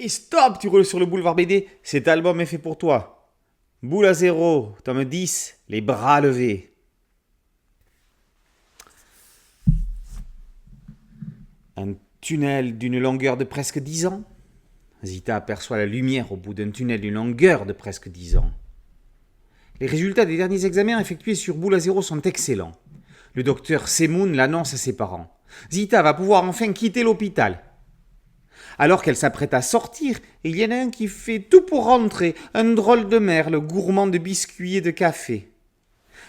Hey, stop, tu roules sur le boulevard BD, cet album est fait pour toi. Boule à zéro, tome 10, les bras levés. Un tunnel d'une longueur de presque 10 ans. Zita aperçoit la lumière au bout d'un tunnel d'une longueur de presque 10 ans. Les résultats des derniers examens effectués sur Boule à zéro sont excellents. Le docteur Semoun l'annonce à ses parents. Zita va pouvoir enfin quitter l'hôpital. Alors qu'elle s'apprête à sortir, il y en a un qui fait tout pour rentrer, un drôle de merle, gourmand de biscuits et de café.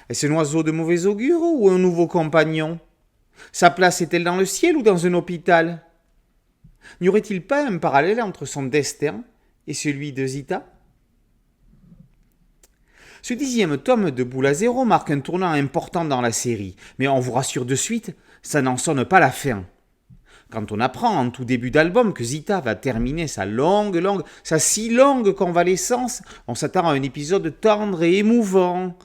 Est-ce un oiseau de mauvais augure ou un nouveau compagnon ? Sa place est-elle dans le ciel ou dans un hôpital ? N'y aurait-il pas un parallèle entre son destin et celui de Zita ? Ce 10e tome de Boule à zéro marque un tournant important dans la série, mais on vous rassure de suite, ça n'en sonne pas la fin. Quand on apprend en tout début d'album que Zita va terminer sa si longue convalescence, on s'attend à un épisode tendre et émouvant,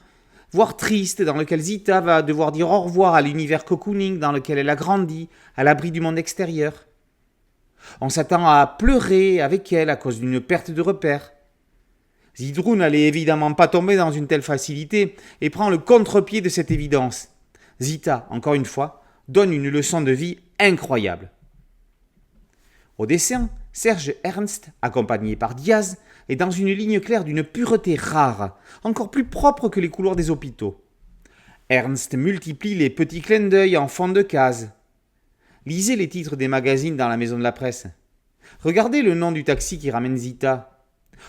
voire triste, dans lequel Zita va devoir dire au revoir à l'univers cocooning dans lequel elle a grandi, à l'abri du monde extérieur. On s'attend à pleurer avec elle à cause d'une perte de repère. Zidrou n'allait évidemment pas tomber dans une telle facilité et prend le contre-pied de cette évidence. Zita, encore une fois, donne une leçon de vie incroyable. Au dessin, Serge Ernst, accompagné par Diaz, est dans une ligne claire d'une pureté rare, encore plus propre que les couloirs des hôpitaux. Ernst multiplie les petits clins d'œil en fond de case. Lisez les titres des magazines dans la maison de la presse. Regardez le nom du taxi qui ramène Zita.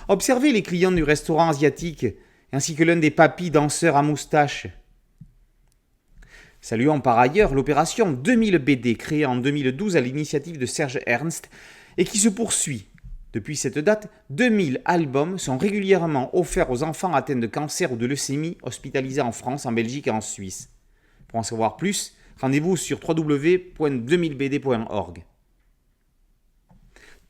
Observez les clients du restaurant asiatique, ainsi que l'un des papis danseurs à moustache. Saluons par ailleurs l'opération 2000 BD créée en 2012 à l'initiative de Serge Ernst et qui se poursuit. Depuis cette date, 2000 albums sont régulièrement offerts aux enfants atteints de cancer ou de leucémie hospitalisés en France, en Belgique et en Suisse. Pour en savoir plus, rendez-vous sur www.2000bd.org.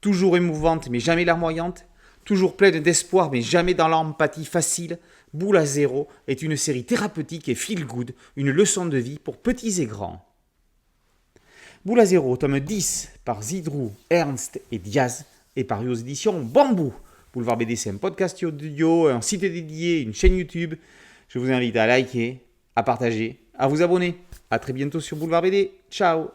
Toujours émouvante mais jamais larmoyante, toujours pleine d'espoir mais jamais dans l'empathie facile, Boule à zéro est une série thérapeutique et feel-good, une leçon de vie pour petits et grands. Boule à zéro, tome 10, par Zidrou, Ernst et Diaz, est paru aux éditions Bambou. Boulevard BD, c'est un podcast audio, un site dédié, une chaîne YouTube. Je vous invite à liker, à partager, à vous abonner. A très bientôt sur Boulevard BD. Ciao.